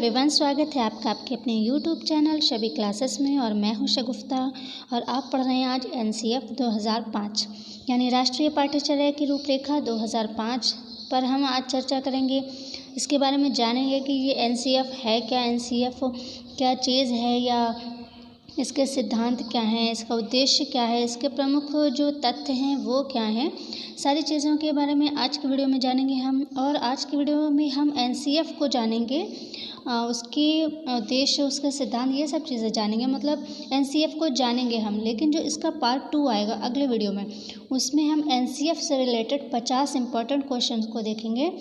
Everyone, स्वागत है आपका आपके अपने यूट्यूब चैनल शबी क्लासेस में। और मैं हूं शगुफ्ता और आप पढ़ रहे हैं आज एनसीएफ 2005 यानी राष्ट्रीय पाठ्यचर्या की रूपरेखा 2005 पर हम आज चर्चा करेंगे। इसके बारे में जानेंगे कि ये एनसीएफ है क्या, एनसीएफ क्या चीज़ है या इसके सिद्धांत क्या हैं, इसका उद्देश्य क्या है, इसके प्रमुख जो तथ्य हैं वो क्या हैं। सारी चीज़ों के बारे में आज की वीडियो में जानेंगे हम। और आज की वीडियो में हम एनसीएफ को जानेंगे, उसके उद्देश्य, उसके सिद्धांत, ये सब चीज़ें जानेंगे। मतलब एनसीएफ को जानेंगे हम, लेकिन जो इसका पार्ट 2 आएगा अगले वीडियो में, उसमें हम एनसीएफ से रिलेटेड 50 इंपॉर्टेंट क्वेश्चन को देखेंगे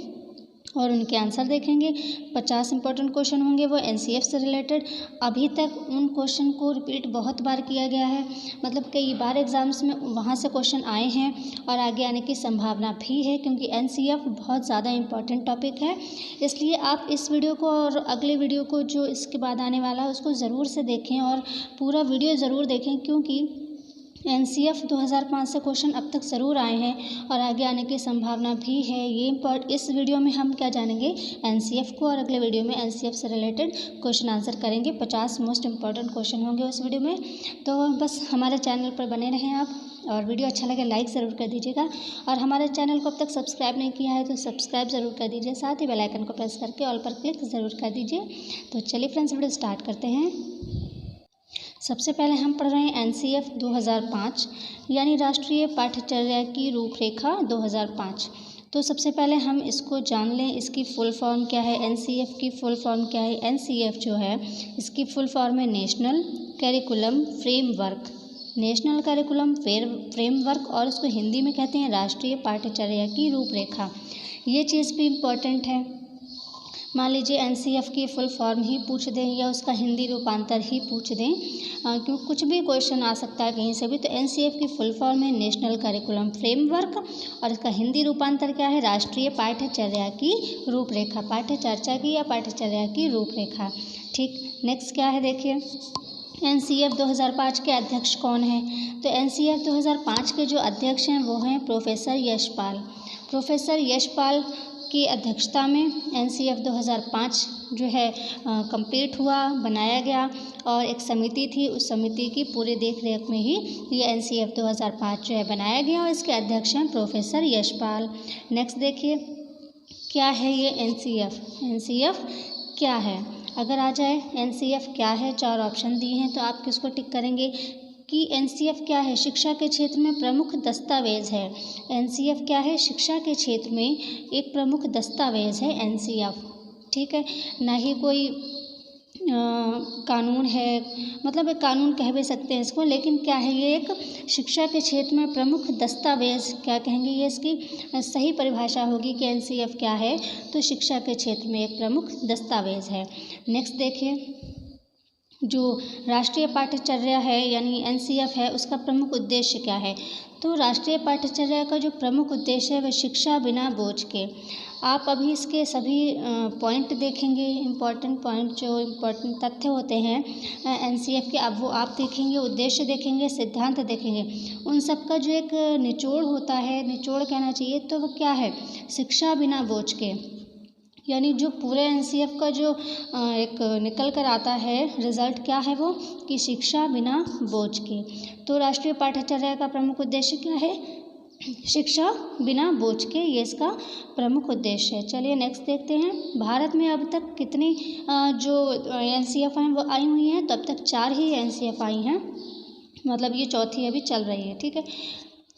और उनके आंसर देखेंगे। 50 इंपॉर्टेंट क्वेश्चन होंगे वो एनसीएफ से रिलेटेड। अभी तक उन क्वेश्चन को रिपीट बहुत बार किया गया है, मतलब कई बार एग्ज़ाम्स में वहाँ से क्वेश्चन आए हैं और आगे आने की संभावना भी है, क्योंकि एनसीएफ बहुत ज़्यादा इम्पॉर्टेंट टॉपिक है। इसलिए आप इस वीडियो को और अगले वीडियो को जो इसके बाद आने वाला है उसको ज़रूर से देखें और पूरा वीडियो ज़रूर देखें, क्योंकि एनसीएफ 2005 से क्वेश्चन अब तक ज़रूर आए हैं और आगे आने की संभावना भी है। इस वीडियो में हम क्या जानेंगे, एनसीएफ को, और अगले वीडियो में एनसीएफ से रिलेटेड क्वेश्चन आंसर करेंगे। 50 मोस्ट इंपॉर्टेंट क्वेश्चन होंगे उस वीडियो में। तो बस हमारे चैनल पर बने रहें आप, और वीडियो अच्छा लगे लाइक ज़रूर कर दीजिएगा। और हमारे चैनल को अब तक सब्सक्राइब नहीं किया है तो सब्सक्राइब ज़रूर कर दीजिए, साथ ही बेल आइकन को प्रेस करके ऑल पर क्लिक ज़रूर कर दीजिए। तो चलिए फ्रेंड्स, वीडियो स्टार्ट करते हैं। सबसे पहले हम पढ़ रहे हैं एनसीएफ 2005 यानी राष्ट्रीय पाठ्यचर्या की रूपरेखा 2005। तो सबसे पहले हम इसको जान लें, इसकी फुल फॉर्म क्या है, एनसीएफ की फुल फॉर्म क्या है। एनसीएफ जो है इसकी फुल फॉर्म है national curriculum framework, national curriculum framework, और इसको हिंदी में कहते हैं राष्ट्रीय पाठ्यचर्या की रूपरेखा। ये चीज़ भी इम्पॉर्टेंट है। मान लीजिए एनसीएफ की फुल फॉर्म ही पूछ दें या उसका हिंदी रूपांतर ही पूछ दें, क्योंकि कुछ भी क्वेश्चन आ सकता है कहीं से भी। तो एनसीएफ की फुल फॉर्म है नेशनल करिकुलम फ्रेमवर्क और इसका हिंदी रूपांतर क्या है, राष्ट्रीय पाठ्यचर्या की रूपरेखा, पाठ्यचर्या की या पाठ्यचर्या की रूपरेखा। ठीक, नेक्स्ट क्या है देखिए, एनसीएफ 2005 के अध्यक्ष कौन हैं। तो एनसीएफ 2005 के जो अध्यक्ष हैं वो हैं प्रोफेसर यशपाल। प्रोफेसर यशपाल की अध्यक्षता में एनसीएफ 2005 जो है कंप्लीट हुआ, बनाया गया, और एक समिति थी, उस समिति की पूरे देख रेख में ही ये एनसीएफ 2005 जो है बनाया गया, और इसके अध्यक्ष हैं प्रोफेसर यशपाल। नेक्स्ट देखिए क्या है ये एनसीएफ, एनसीएफ क्या है। अगर आ जाए एनसीएफ क्या है, 4 ऑप्शन दिए हैं तो आप किसको टिक करेंगे कि एनसीएफ क्या है, शिक्षा के क्षेत्र में प्रमुख दस्तावेज है। एनसीएफ क्या है, शिक्षा के क्षेत्र में एक प्रमुख दस्तावेज है एनसीएफ। ठीक है, ना ही कोई कानून है, मतलब एक कानून कह भी सकते हैं इसको, लेकिन क्या है, ये एक शिक्षा के क्षेत्र में प्रमुख दस्तावेज क्या कहेंगे, ये इसकी सही परिभाषा होगी कि एनसीएफ क्या है, तो शिक्षा के क्षेत्र में एक प्रमुख दस्तावेज है। नेक्स्ट देखिए, जो राष्ट्रीय पाठ्यचर्या है यानी एनसीएफ है, उसका प्रमुख उद्देश्य क्या है। तो राष्ट्रीय पाठ्यचर्या का जो प्रमुख उद्देश्य है वह शिक्षा बिना बोझ के। आप अभी इसके सभी पॉइंट देखेंगे, इम्पॉर्टेंट पॉइंट, जो इम्पॉर्टेंट तथ्य होते हैं एनसीएफ के, अब वो आप देखेंगे, उद्देश्य देखेंगे, सिद्धांत देखेंगे। उन सब का जो एक निचोड़ होता है, निचोड़ कहना चाहिए, तो वो क्या है, शिक्षा बिना बोझ के, यानी जो पूरे एनसीएफ का जो एक निकल कर आता है रिज़ल्ट क्या है वो, कि शिक्षा बिना बोझ के। तो राष्ट्रीय पाठ्यचर्या का प्रमुख उद्देश्य क्या है, शिक्षा बिना बोझ के, ये इसका प्रमुख उद्देश्य है। चलिए नेक्स्ट देखते हैं, भारत में अब तक कितनी जो एनसीएफ हैं वो आई हुई हैं। तो अब तक 4 ही एनसीएफ आई हैं, मतलब ये चौथी अभी चल रही है। ठीक है,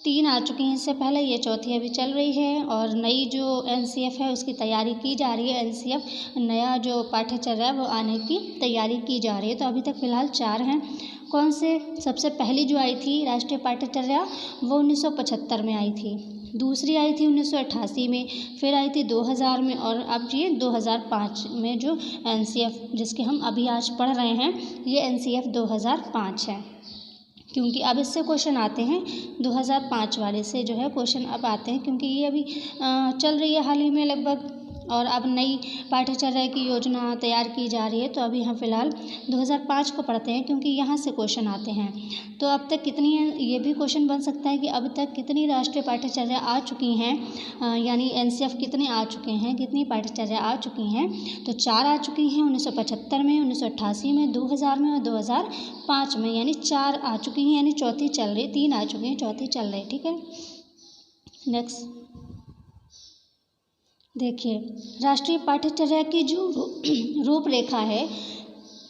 3 आ चुकी हैं इससे पहले, ये चौथी अभी चल रही है, और नई जो एनसीएफ है उसकी तैयारी की जा रही है। एनसीएफ नया जो पाठ्यचर्या है वो आने की तैयारी की जा रही है। तो अभी तक फ़िलहाल 4 हैं। कौन से, सबसे पहली जो आई थी राष्ट्रीय पाठ्यचर्या वो 1975 में आई थी, दूसरी आई थी 1988 में, फिर आई थी 2000 में, और अब ये 2005 में जो एनसीएफ जिसके हम अभी आज पढ़ रहे हैं, ये एनसीएफ 2005 है। क्योंकि अब इससे क्वेश्चन आते हैं 2005 वाले से जो है क्वेश्चन अब आते हैं, क्योंकि ये अभी चल रही है हाल ही में, लगभग और अब नई पाठ्यचर्या की योजना तैयार की जा रही है। तो अभी हम फ़िलहाल 2005 को पढ़ते हैं क्योंकि यहाँ से क्वेश्चन आते हैं। तो अब तक कितनी, ये भी क्वेश्चन बन सकता है कि अब तक कितनी राष्ट्रीय पाठ्यचर्या आ चुकी हैं, यानी एनसीएफ कितने आ चुके हैं, कितनी पाठ्यचर्या आ चुकी हैं। तो 4 आ चुकी हैं, 1975 में, 1988 में, 2000 में और 2005 में, यानी 4 आ चुकी हैं, यानी चौथी चल रही, 3 आ चुकी हैं, चौथी चल रही। ठीक है, नेक्स्ट देखिए, राष्ट्रीय पाठ्यचर्या की जो रूपरेखा है,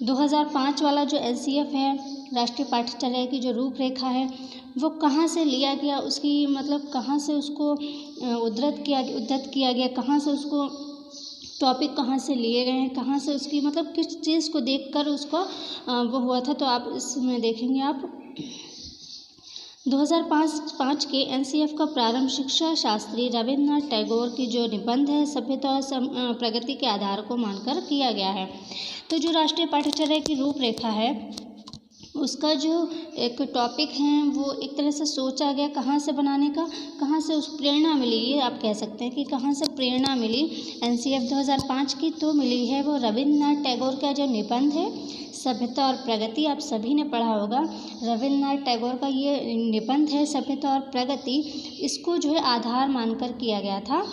2005 वाला जो एनसीएफ है, राष्ट्रीय पाठ्यचर्या की जो रूपरेखा है, वो कहाँ से लिया गया, उसकी मतलब कहाँ से उसको उद्धृत किया गया, कहाँ से उसको टॉपिक कहाँ से लिए गए हैं, कहाँ से उसकी मतलब किस चीज़ को देखकर उसको वो हुआ था। तो आप इसमें देखेंगे आप 2005 के एनसीएफ का प्रारंभ शिक्षा शास्त्री रविन्द्रनाथ टैगोर की जो निबंध है सभ्यता और प्रगति के आधार को मानकर किया गया है। तो जो राष्ट्रीय पाठ्यचर्या की रूपरेखा है, उसका जो एक टॉपिक है वो एक तरह से सोचा गया कहाँ से बनाने का, कहाँ से उस प्रेरणा मिली, ये आप कह सकते हैं कि कहाँ से प्रेरणा मिली एनसीएफ 2005 की। तो मिली है वो रविन्द्रनाथ टैगोर का जो निबंध है सभ्यता और प्रगति, आप सभी ने पढ़ा होगा। रविन्द्रनाथ टैगोर का ये निबंध है सभ्यता और प्रगति, इसको जो है आधार मानकर किया गया था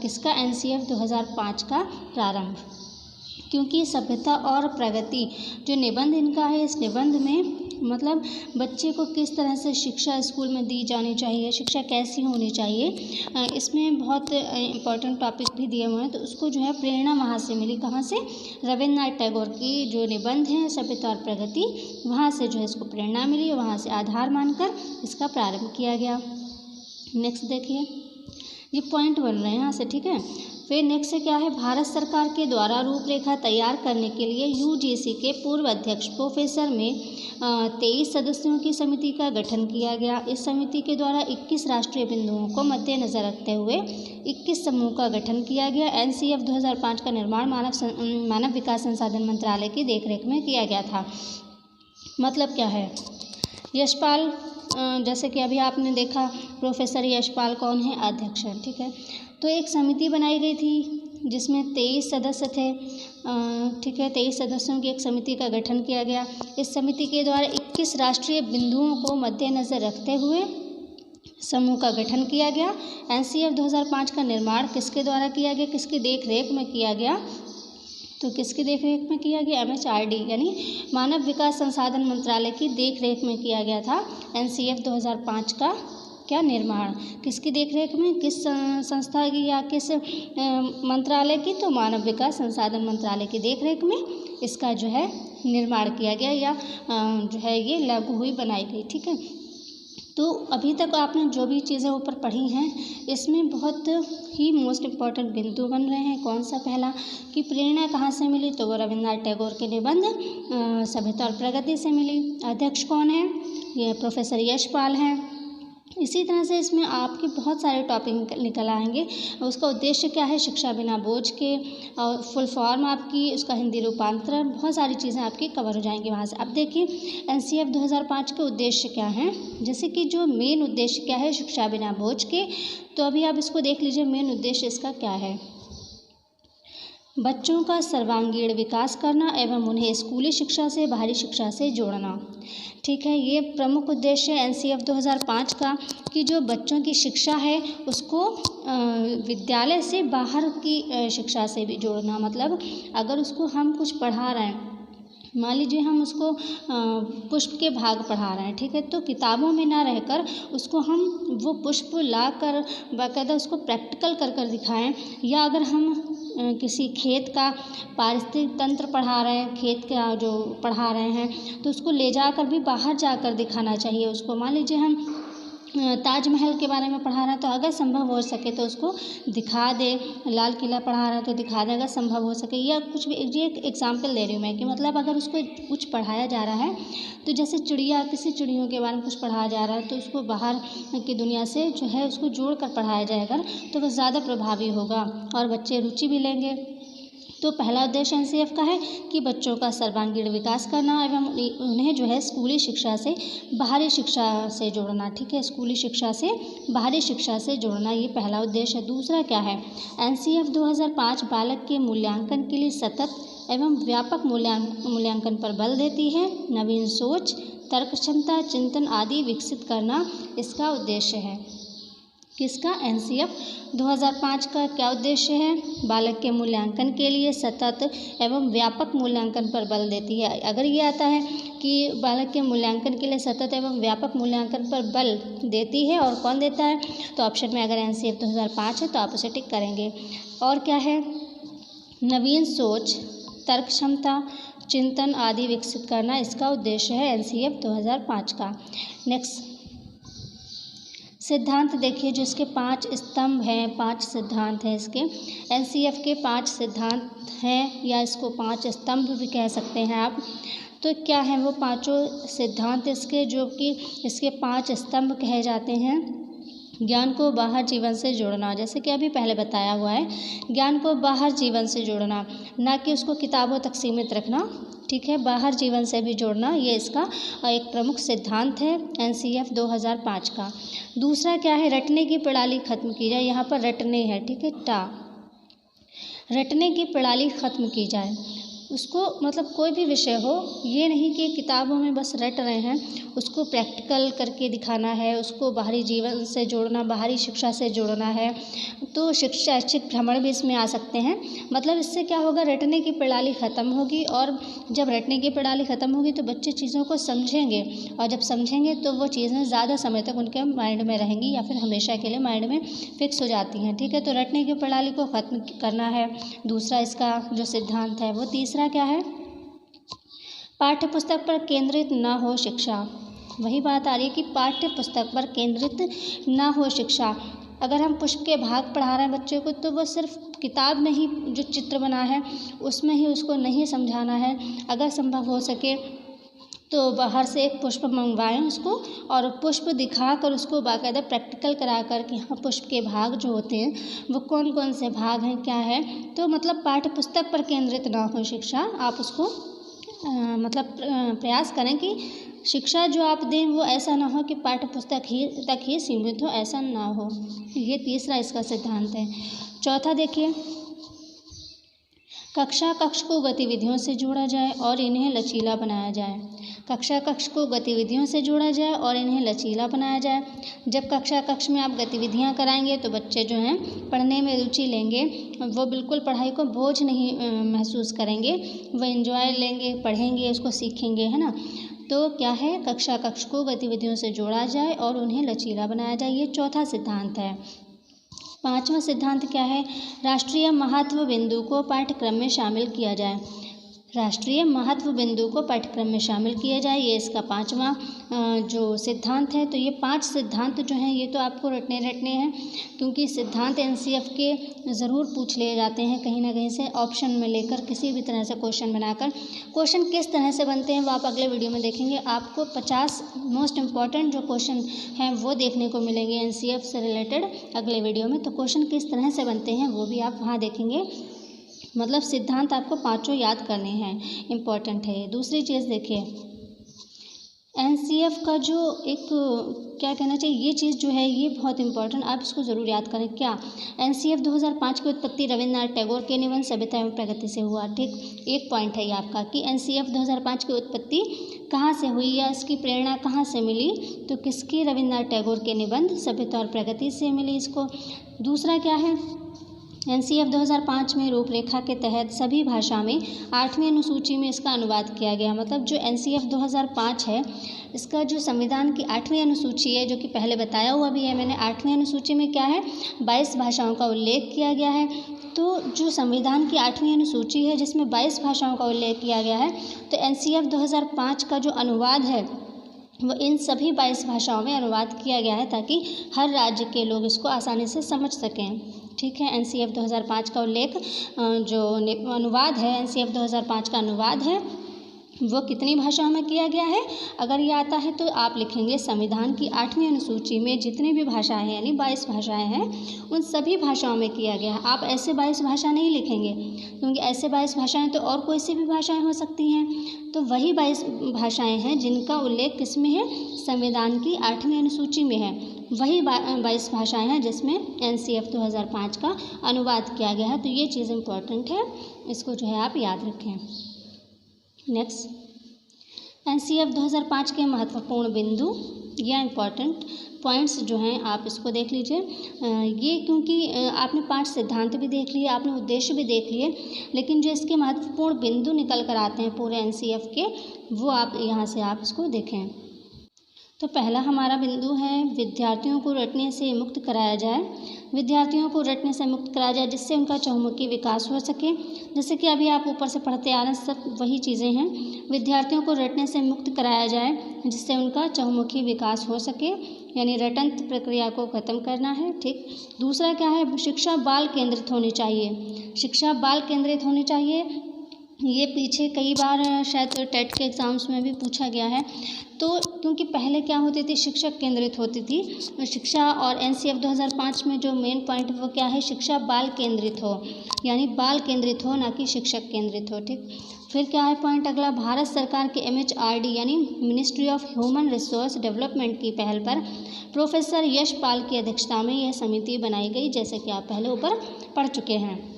किसका, एनसीएफ 2005 का प्रारंभ। क्योंकि सभ्यता और प्रगति जो निबंध इनका है, इस निबंध में मतलब बच्चे को किस तरह से शिक्षा स्कूल में दी जानी चाहिए, शिक्षा कैसी होनी चाहिए, इसमें बहुत इम्पोर्टेंट टॉपिक भी दिए हुए हैं। तो उसको जो है प्रेरणा वहाँ से मिली, कहाँ से, रविन्द्रनाथ टैगोर की जो निबंध है सभ्यता और प्रगति, वहाँ से जो है इसको प्रेरणा मिली, वहाँ से आधार मानकर इसका प्रारंभ किया गया। नेक्स्ट देखिए, ये पॉइंट बन रहे हैं यहाँ से, ठीक है। फिर नेक्स्ट से क्या है, भारत सरकार के द्वारा रूपरेखा तैयार करने के लिए यूजीसी के पूर्व अध्यक्ष प्रोफेसर में 23 सदस्यों की समिति का गठन किया गया। इस समिति के द्वारा 21 राष्ट्रीय बिंदुओं को मद्देनजर रखते हुए 21 समूह का गठन किया गया। एनसीएफ 2005 का निर्माण मानव विकास संसाधन मंत्रालय की देखरेख में किया गया था। मतलब क्या है, यशपाल, जैसे कि अभी आपने देखा प्रोफेसर यशपाल कौन है, अध्यक्ष है, ठीक है। तो एक समिति बनाई गई थी जिसमें 23 सदस्य थे, ठीक है, 23 सदस्यों की एक समिति का गठन किया गया। इस समिति के द्वारा 21 राष्ट्रीय बिंदुओं को मद्देनजर रखते हुए समूह का गठन किया गया। एनसीएफ 2005 का निर्माण किसके द्वारा किया गया, किसकी देख रेख में किया गया, तो किसकी देख रेख में किया गया, MHRD यानी मानव विकास संसाधन मंत्रालय की देख रेख में किया गया था एनसीएफ 2005 का क्या निर्माण, किसकी देखरेख में, किस संस्था की या किस मंत्रालय की, तो मानव विकास संसाधन मंत्रालय की देखरेख में इसका जो है निर्माण किया गया या जो है ये लागू हुई, बनाई गई, ठीक है। तो अभी तक आपने जो भी चीज़ें ऊपर पढ़ी हैं इसमें बहुत ही मोस्ट इम्पॉर्टेंट बिंदु बन रहे हैं। कौन सा, पहला कि प्रेरणा कहाँ से मिली, तो वो रविन्द्रनाथ टैगोर के निबंध सभ्यता और प्रगति से मिली। अध्यक्ष कौन है, ये प्रोफेसर यशपाल हैं। इसी तरह से इसमें आपके बहुत सारे टॉपिक निकल आएंगे। उसका उद्देश्य क्या है, शिक्षा बिना बोझ के, और फुल फॉर्म आपकी, उसका हिंदी रूपांतरण, बहुत सारी चीज़ें आपकी कवर हो जाएंगी वहाँ से। अब देखिए एनसीएफ 2005 के उद्देश्य क्या हैं, जैसे कि जो मेन उद्देश्य क्या है शिक्षा बिना बोझ के, तो अभी आप इसको देख लीजिए, मेन उद्देश्य इसका क्या है, बच्चों का सर्वांगीण विकास करना एवं उन्हें स्कूली शिक्षा से बाहरी शिक्षा से जोड़ना, ठीक है। ये प्रमुख उद्देश्य है एनसीएफ 2005 का कि जो बच्चों की शिक्षा है उसको विद्यालय से बाहर की शिक्षा से भी जोड़ना। मतलब अगर उसको हम कुछ पढ़ा रहे हैं, मान लीजिए हम उसको पुष्प के भाग पढ़ा रहे हैं, ठीक है, तो किताबों में ना रहकर उसको हम वो पुष्प ला कर बाकायदा उसको प्रैक्टिकल कर कर दिखाएं, या अगर हम किसी खेत का पारिस्थितिक तंत्र पढ़ा रहे हैं, खेत का जो पढ़ा रहे हैं, तो उसको ले जाकर भी बाहर जाकर दिखाना चाहिए उसको। मान लीजिए हम ताजमहल के बारे में पढ़ा रहे हैं, तो अगर संभव हो सके तो उसको दिखा दे, लाल किला पढ़ा रहा है तो दिखा दे अगर संभव हो सके, या कुछ भी। ये एक एग्जाम्पल दे रही हूँ मैं कि मतलब अगर उसको कुछ पढ़ाया जा रहा है, तो जैसे चिड़िया, किसी चिड़ियों के बारे में कुछ पढ़ाया जा रहा है, तो उसको बाहर की दुनिया से जो है उसको जोड़ कर पढ़ाया जाएगा तो वह ज़्यादा प्रभावी होगा और बच्चे रुचि भी लेंगे। तो पहला उद्देश्य एनसीएफ का है कि बच्चों का सर्वांगीण विकास करना एवं उन्हें जो है स्कूली शिक्षा से बाहरी शिक्षा से जोड़ना। ठीक है, स्कूली शिक्षा से बाहरी शिक्षा से जोड़ना, ये पहला उद्देश्य है। दूसरा क्या है, एनसीएफ 2005 बालक के मूल्यांकन के लिए सतत एवं व्यापक मूल्यांकन पर बल देती है। नवीन सोच, तर्क क्षमता, चिंतन आदि विकसित करना इसका उद्देश्य है। किसका, एनसीएफ 2005 का क्या उद्देश्य है, बालक के मूल्यांकन के लिए सतत एवं व्यापक मूल्यांकन पर बल देती है। अगर ये आता है कि बालक के मूल्यांकन के लिए सतत एवं व्यापक मूल्यांकन पर बल देती है, और कौन देता है, तो ऑप्शन में अगर एनसीएफ 2005 है तो आप उसे टिक करेंगे। और क्या है, नवीन सोच, तर्क क्षमता, चिंतन आदि विकसित करना इसका उद्देश्य है एनसीएफ 2005 का। नेक्स्ट सिद्धांत देखिए, जो इसके 5 स्तंभ हैं, 5 सिद्धांत हैं इसके, एनसीएफ के 5 सिद्धांत हैं, या इसको 5 स्तंभ भी कह सकते हैं आप। तो क्या हैं वो पांचों सिद्धांत इसके, जो कि इसके 5 स्तंभ कहे जाते हैं। ज्ञान को बाहर जीवन से जोड़ना, जैसे कि अभी पहले बताया हुआ है, ज्ञान को बाहर जीवन से जोड़ना, ना कि उसको किताबों तक सीमित रखना। ठीक है, बाहर जीवन से भी जोड़ना, ये इसका एक प्रमुख सिद्धांत है एनसीएफ 2005 का। दूसरा क्या है, रटने की प्रणाली खत्म की जाए। यहाँ पर रटने है, ठीक है, रटने की प्रणाली खत्म की जाए। उसको मतलब कोई भी विषय हो, ये नहीं कि किताबों में बस रट रहे हैं, उसको प्रैक्टिकल करके दिखाना है, उसको बाहरी जीवन से जोड़ना, बाहरी शिक्षा से जोड़ना है। तो शैक्षिक भ्रमण भी इसमें आ सकते हैं। मतलब इससे क्या होगा, रटने की प्रणाली ख़त्म होगी, और जब रटने की प्रणाली ख़त्म होगी तो बच्चे चीज़ों को समझेंगे, और जब समझेंगे तो वो चीज़ें ज़्यादा समय तक उनके माइंड में रहेंगी, या फिर हमेशा के लिए माइंड में फिक्स हो जाती हैं। ठीक है, तो रटने की प्रणाली को ख़त्म करना है दूसरा इसका जो सिद्धांत है वो। तीसरा क्या है, पाठ्य पुस्तक पर केंद्रित ना हो शिक्षा। वही बात आ रही है कि पाठ्य पुस्तक पर केंद्रित ना हो शिक्षा। अगर हम पुष्प के भाग पढ़ा रहे हैं बच्चों को, तो वो सिर्फ किताब में ही जो चित्र बना है उसमें ही उसको नहीं समझाना है। अगर संभव हो सके तो बाहर से एक पुष्प मंगवाएं उसको, और पुष्प दिखाकर उसको बाकायदा प्रैक्टिकल करा कर कि हाँ पुष्प के भाग जो होते हैं वो कौन कौन से भाग हैं, क्या है। तो मतलब पाठ्य पुस्तक पर केंद्रित ना हो शिक्षा, आप उसको मतलब प्रयास करें कि शिक्षा जो आप दें वो ऐसा ना हो कि पाठ्य पुस्तक तक ही सीमित हो, ऐसा ना हो। ये तीसरा इसका सिद्धांत है। चौथा देखिए, कक्षा कक्ष को गतिविधियों से जोड़ा जाए और इन्हें लचीला बनाया जाए। कक्षा कक्ष को गतिविधियों से जोड़ा जाए और इन्हें लचीला बनाया जाए। जब कक्षा कक्ष में आप गतिविधियां कराएंगे तो बच्चे जो हैं पढ़ने में रुचि लेंगे, वो बिल्कुल पढ़ाई को बोझ नहीं महसूस करेंगे, वो एंजॉय लेंगे, पढ़ेंगे, उसको सीखेंगे, है ना। तो क्या है, कक्षा कक्ष को गतिविधियों से जोड़ा जाए और उन्हें लचीला बनाया जाए, ये चौथा सिद्धांत है। पांचवा सिद्धांत क्या है, राष्ट्रीय महत्व बिंदु को पाठ्यक्रम में शामिल किया जाए। राष्ट्रीय महत्व बिंदु को पाठ्यक्रम में शामिल किया जाए, ये इसका पांचवा जो सिद्धांत है। तो ये 5 सिद्धांत जो हैं ये तो आपको रटने हैं, क्योंकि सिद्धांत एनसीएफ के ज़रूर पूछ लिए जाते हैं कहीं ना कहीं से, ऑप्शन में लेकर किसी भी तरह से क्वेश्चन बनाकर। क्वेश्चन किस तरह से बनते हैं वो आप अगले वीडियो में देखेंगे। आपको 50 मोस्ट इम्पॉर्टेंट जो क्वेश्चन हैं वो देखने को मिलेंगे एनसीएफ से रिलेटेड अगले वीडियो में। तो क्वेश्चन किस तरह से बनते हैं वो भी आप वहाँ देखेंगे। मतलब सिद्धांत आपको 5 याद करने हैं, इम्पॉर्टेंट है। दूसरी चीज़ देखिए, एनसीएफ का जो एक क्या कहना चाहिए, ये चीज़ जो है ये बहुत इंपॉर्टेंट, आप इसको ज़रूर याद करें। क्या, एनसीएफ 2005 की उत्पत्ति रविन्द्रनाथ टैगोर के निबंध सभ्यता एवं प्रगति से हुआ। ठीक, एक पॉइंट है ये आपका कि एनसीएफ 2005 की उत्पत्ति कहाँ से हुई या इसकी प्रेरणा कहाँ से मिली, तो किसकी, रविन्द्रनाथ टैगोर के निबंध सभ्यता और प्रगति से मिली इसको। दूसरा क्या है, एनसीएफ 2005 में रूपरेखा के तहत सभी भाषा में 8वीं अनुसूची में इसका अनुवाद किया गया। मतलब जो एनसीएफ 2005 है इसका जो संविधान की 8वीं अनुसूची है, जो कि पहले बताया हुआ भी है मैंने, 8वीं अनुसूची में क्या है, 22 भाषाओं का उल्लेख किया गया है। तो जो संविधान की 8वीं अनुसूची है जिसमें 22 भाषाओं का उल्लेख किया गया है, तो एनसीएफ 2005 का जो अनुवाद है वो इन सभी 22 भाषाओं में अनुवाद किया गया है, ताकि हर राज्य के लोग इसको आसानी से समझ सकें। ठीक है, एनसीएफ 2005 का उल्लेख जो अनुवाद है, एनसीएफ 2005 का अनुवाद है वो कितनी भाषाओं में किया गया है? अगर ये आता है तो आप लिखेंगे संविधान की 8वीं अनुसूची में जितनी भी भाषाएं हैं यानी 22 भाषाएं हैं उन सभी भाषाओं में किया गया है। आप ऐसे 22 भाषा नहीं लिखेंगे क्योंकि ऐसे 22 भाषाएं तो और कोई सी भी भाषाएं हो सकती हैं। तो वही 22 भाषाएं हैं जिनका उल्लेख किस में है? संविधान की 8वीं अनुसूची में है। वही 22 भाषाएं हैं जिसमें NCF 2005 का अनुवाद किया गया है। तो ये चीज़ इम्पोर्टेंट है, इसको जो है आप याद रखें। नेक्स्ट, NCF 2005 के महत्वपूर्ण बिंदु या इम्पॉर्टेंट पॉइंट्स जो हैं आप इसको देख लीजिए। ये क्योंकि आपने 5 सिद्धांत भी देख लिए, आपने उद्देश्य भी देख लिए, लेकिन जो इसके महत्वपूर्ण बिंदु निकल कर आते हैं पूरे NCF के, वो आप यहाँ से आप इसको देखें। तो पहला हमारा बिंदु है विद्यार्थियों को रटने से मुक्त कराया जाए। विद्यार्थियों को रटने से मुक्त कराया जाए जिससे उनका चहुमुखी विकास हो सके। जैसे कि अभी आप ऊपर से पढ़ते आ रहे हैं, सब वही चीज़ें हैं। विद्यार्थियों को रटने से मुक्त कराया जाए जिससे उनका चहुमुखी विकास हो सके, यानी रटंत प्रक्रिया को ख़त्म करना है। ठीक। दूसरा क्या है? शिक्षा बाल केंद्रित होनी चाहिए। शिक्षा बाल केंद्रित होनी चाहिए। ये पीछे कई बार शायद टेट के एग्ज़ाम्स में भी पूछा गया है। तो क्योंकि पहले क्या होती थी? शिक्षक केंद्रित होती थी शिक्षा, और NCF 2005 में जो मेन पॉइंट वो क्या है? शिक्षा बाल केंद्रित हो, यानी बाल केंद्रित हो, ना कि शिक्षक केंद्रित हो। ठीक। फिर क्या है पॉइंट अगला? भारत सरकार के MHRD यानी ministry of human resource development की पहल पर प्रोफेसर यशपाल की अध्यक्षता में यह समिति बनाई गई, जैसे कि आप पहले ऊपर पढ़ चुके हैं।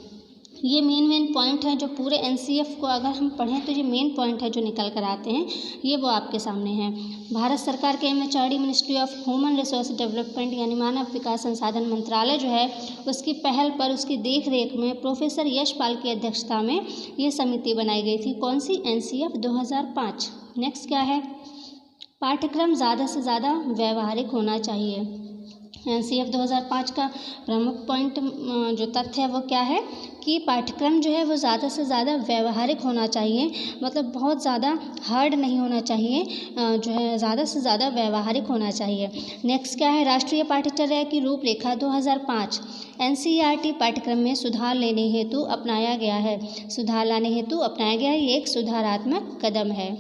ये मेन पॉइंट है जो पूरे NCF को अगर हम पढ़ें तो ये मेन पॉइंट है जो निकल कर आते हैं, ये वो आपके सामने हैं। भारत सरकार के MHRD ministry of human resource development यानी मानव विकास संसाधन मंत्रालय जो है उसकी पहल पर, उसकी देख रेख में प्रोफेसर यशपाल की अध्यक्षता में ये समिति बनाई गई थी। कौन सी? NCF 2005। नेक्स्ट क्या है? पाठ्यक्रम ज़्यादा से ज़्यादा व्यवहारिक होना चाहिए। NCF 2005 का प्रमुख पॉइंट जो तथ्य है वो क्या है कि पाठ्यक्रम जो है वो ज़्यादा से ज़्यादा व्यवहारिक होना चाहिए, मतलब बहुत ज़्यादा हार्ड नहीं होना चाहिए, जो है ज़्यादा से ज़्यादा व्यवहारिक होना चाहिए। नेक्स्ट क्या है? राष्ट्रीय पाठ्यचर्या की रूपरेखा 2005 NCERT पाठ्यक्रम में सुधार लेने हेतु अपनाया गया है। सुधार लाने हेतु अपनाया गया है, ये एक सुधारात्मक कदम है।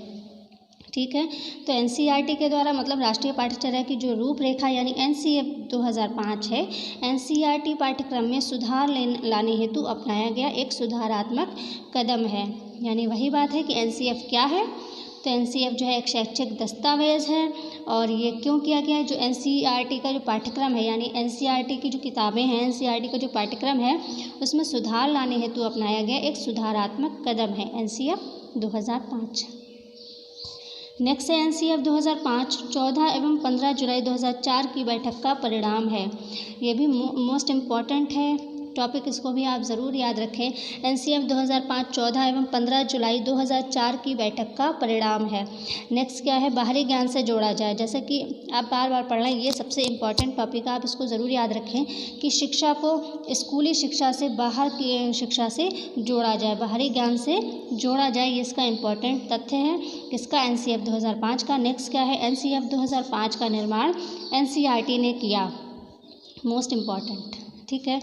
ठीक है। तो NCERT के द्वारा मतलब राष्ट्रीय पाठ्यचर्या की जो रूपरेखा यानी NCF 2005 है, NCERT पाठ्यक्रम में सुधार लाने हेतु अपनाया गया एक सुधारात्मक कदम है। यानी वही बात है कि NCF क्या है? तो NCF जो है एक शैक्षिक दस्तावेज़ है, और ये क्यों किया गया है? जो NCERT का जो पाठ्यक्रम है यानी NCERT की जो किताबें हैं, NCERT का जो पाठ्यक्रम है उसमें सुधार लाने हेतु अपनाया गया एक सुधारात्मक कदम है NCF 2005। नेक्स्ट है NCF 2005 14 एवं 15 जुलाई 2004 की बैठक का परिणाम है। ये भी मोस्ट इम्पॉर्टेंट है टॉपिक, इसको भी आप ज़रूर याद रखें। NCF 2005 14 एवं 15 जुलाई 2004 की बैठक का परिणाम है। नेक्स्ट क्या है? बाहरी ज्ञान से जोड़ा जाए। जैसे कि आप बार बार पढ़ रहे हैं, ये सबसे इम्पॉर्टेंट टॉपिक है, आप इसको ज़रूर याद रखें कि शिक्षा को स्कूली शिक्षा से बाहर की शिक्षा से जोड़ा जाए, बाहरी ज्ञान से जोड़ा जाए, ये इसका इम्पॉर्टेंट तथ्य है किसका? NCF 2005 का। नेक्स्ट क्या है? NCF 2005 का निर्माण NCERT ने किया, मोस्ट इम्पॉर्टेंट। ठीक है।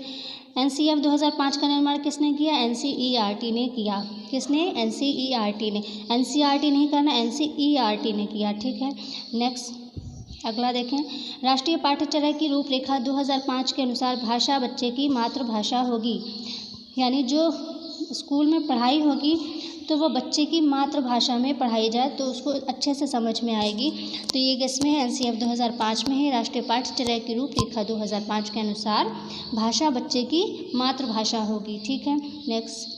NCF 2005 का निर्माण किसने किया? NCERT ने किया। किसने? NCERT ने। NCERT नहीं करना, NCERT ने किया। ठीक है। नेक्स्ट अगला देखें, राष्ट्रीय पाठ्यचर्या की रूपरेखा 2005 के अनुसार भाषा बच्चे की मातृभाषा होगी, यानी जो स्कूल में पढ़ाई होगी तो वो बच्चे की मातृभाषा में पढ़ाई जाए तो उसको अच्छे से समझ में आएगी। तो ये किसमें है? NCF 2005 में है। राष्ट्रीय पाठ्यचर्या की रूपरेखा 2005 के अनुसार भाषा बच्चे की मातृभाषा होगी। ठीक है। नेक्स्ट,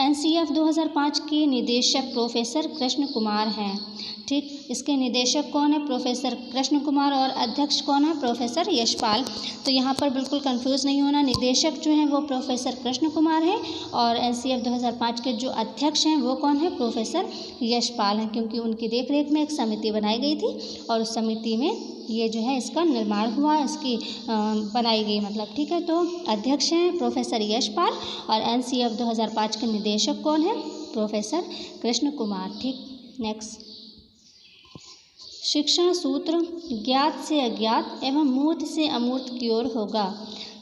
NCF 2005 के निदेशक प्रोफेसर कृष्ण कुमार हैं। ठीक, इसके निदेशक कौन है? प्रोफेसर कृष्ण कुमार, और अध्यक्ष कौन है? प्रोफेसर यशपाल। तो यहाँ पर बिल्कुल कंफ्यूज नहीं होना, निदेशक जो हैं वो प्रोफेसर कृष्ण कुमार हैं, और NCF 2005 के जो अध्यक्ष हैं वो कौन है? प्रोफेसर यशपाल हैं, क्योंकि उनकी देखरेख में एक समिति बनाई गई थी और उस समिति में ये जो है इसका निर्माण हुआ, इसकी बनाई गई मतलब। ठीक है। तो अध्यक्ष हैं प्रोफेसर यशपाल और NCF 2005 के निदेशक कौन है? प्रोफेसर कृष्ण कुमार। ठीक। नेक्स्ट, शिक्षण सूत्र ज्ञात से अज्ञात एवं मूर्त से अमूर्त की ओर होगा।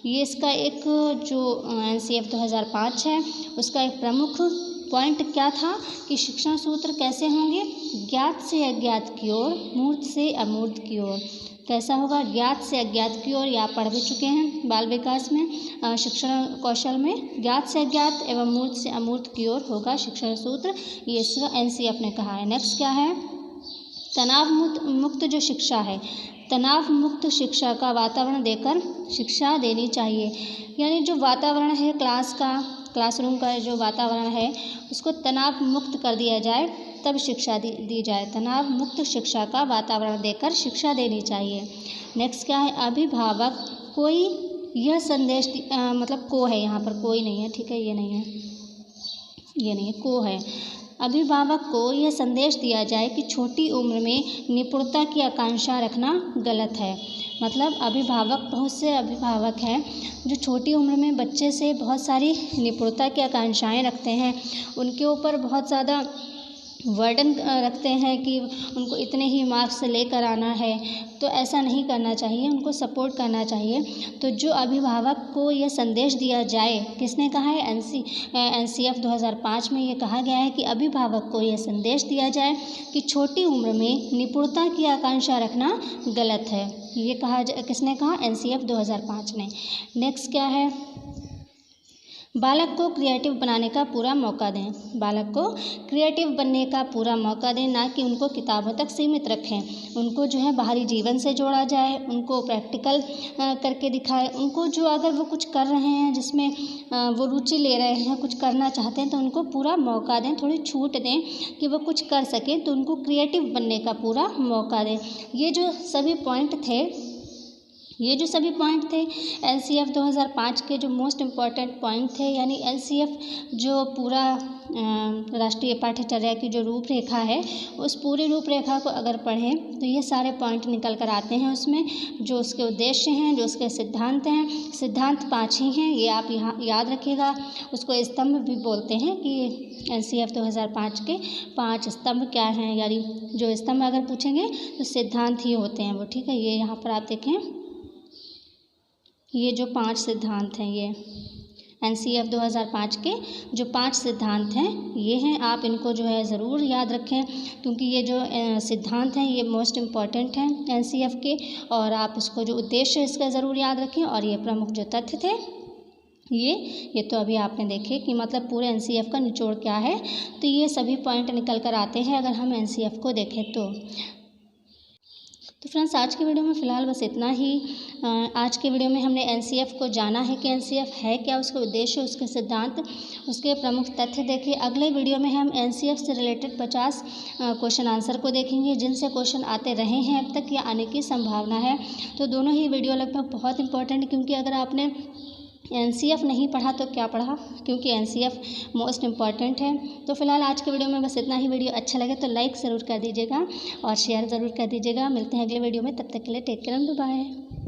ये इसका एक जो NCF 2005 है उसका एक प्रमुख पॉइंट क्या था कि शिक्षण सूत्र कैसे होंगे, ज्ञात से अज्ञात की ओर, मूर्त से अमूर्त की ओर। कैसा होगा, ज्ञात से अज्ञात की ओर, ये आप पढ़ भी चुके हैं बाल विकास में, शिक्षण कौशल में। ज्ञात से अज्ञात एवं मूर्त से अमूर्त की ओर होगा शिक्षण सूत्र, ये इसका एनसीएफ ने कहा है। नेक्स्ट क्या है, तनाव मुक्त जो शिक्षा है, तनाव मुक्त शिक्षा का वातावरण देकर शिक्षा देनी चाहिए। यानी जो वातावरण है क्लासरूम का जो वातावरण है उसको तनाव मुक्त कर दिया जाए तब शिक्षा दी जाए। तनाव मुक्त शिक्षा का वातावरण देकर शिक्षा देनी चाहिए। नेक्स्ट क्या है, अभिभावक कोई यह संदेश मतलब को है, यहाँ पर कोई नहीं है, ठीक है, ये नहीं है, को है। अभिभावक को यह संदेश दिया जाए कि छोटी उम्र में निपुणता की आकांक्षा रखना गलत है। मतलब अभिभावक, बहुत से अभिभावक हैं जो छोटी उम्र में बच्चे से बहुत सारी निपुणता की आकांक्षाएं रखते हैं, उनके ऊपर बहुत ज़्यादा वर्डन रखते हैं कि उनको इतने ही मार्क्स लेकर आना है। तो ऐसा नहीं करना चाहिए, उनको सपोर्ट करना चाहिए। तो जो अभिभावक को यह संदेश दिया जाए, किसने कहा है, एनसीएफ 2005 में ये कहा गया है कि अभिभावक को यह संदेश दिया जाए कि छोटी उम्र में निपुणता की आकांक्षा रखना गलत है। ये किसने कहा, एनसीएफ 2005 ने। नेक्स्ट क्या है, बालक को क्रिएटिव बनाने का पूरा मौका दें। बालक को क्रिएटिव बनने का पूरा मौका दें, ना कि उनको किताबों तक सीमित रखें। उनको जो है बाहरी जीवन से जोड़ा जाए, उनको प्रैक्टिकल करके दिखाए। उनको जो अगर वो कुछ कर रहे हैं जिसमें वो रुचि ले रहे हैं, कुछ करना चाहते हैं, तो उनको पूरा मौका दें, थोड़ी छूट दें कि वो कुछ कर सकें। तो उनको क्रिएटिव बनने का पूरा मौका दें। ये जो सभी पॉइंट थे एनसीएफ 2005 के जो मोस्ट इम्पॉर्टेंट पॉइंट थे। यानी एनसीएफ जो पूरा राष्ट्रीय पाठ्यचर्या की जो रूपरेखा है, उस पूरी रूपरेखा को अगर पढ़ें तो ये सारे पॉइंट निकल कर आते हैं उसमें। जो उसके उद्देश्य हैं, जो उसके सिद्धांत हैं, सिद्धांत 5 ही हैं, ये आप यहाँ याद रखिएगा। उसको स्तंभ भी बोलते हैं कि एनसीएफ 2005 के 5 स्तंभ क्या हैं। यानी जो स्तंभ अगर पूछेंगे तो सिद्धांत ही होते हैं वो, ठीक है। ये यहाँ पर आप देखें, ये जो 5 सिद्धांत हैं, ये एनसीएफ 2005 के जो 5 सिद्धांत हैं ये हैं। आप इनको जो है ज़रूर याद रखें, क्योंकि ये जो सिद्धांत हैं ये मोस्ट इम्पॉर्टेंट हैं एनसीएफ के। और आप इसको जो उद्देश्य इसका ज़रूर याद रखें। और ये प्रमुख जो तथ्य थे ये तो अभी आपने देखे कि मतलब पूरे एनसीएफ का निचोड़ क्या है। तो ये सभी पॉइंट निकल कर आते हैं अगर हम एनसीएफ को देखें तो फ्रेंड्स, आज के वीडियो में फ़िलहाल बस इतना ही। आज के वीडियो में हमने एनसीएफ को जाना है कि एनसीएफ है क्या, उसके उद्देश्य, उसके सिद्धांत, उसके प्रमुख तथ्य देखे। अगले वीडियो में हम एनसीएफ से रिलेटेड 50 क्वेश्चन आंसर को देखेंगे, जिनसे क्वेश्चन आते रहे हैं अब तक या आने की संभावना है। तो दोनों ही वीडियो लगभग बहुत इंपॉर्टेंट, क्योंकि अगर आपने एनसीएफ नहीं पढ़ा तो क्या पढ़ा, क्योंकि एनसीएफ मोस्ट इम्पॉर्टेंट है। तो फिलहाल आज के वीडियो में बस इतना ही। वीडियो अच्छा लगे तो लाइक ज़रूर कर दीजिएगा और शेयर ज़रूर कर दीजिएगा। मिलते हैं अगले वीडियो में, तब तक के लिए टेक केयर एंड बाय।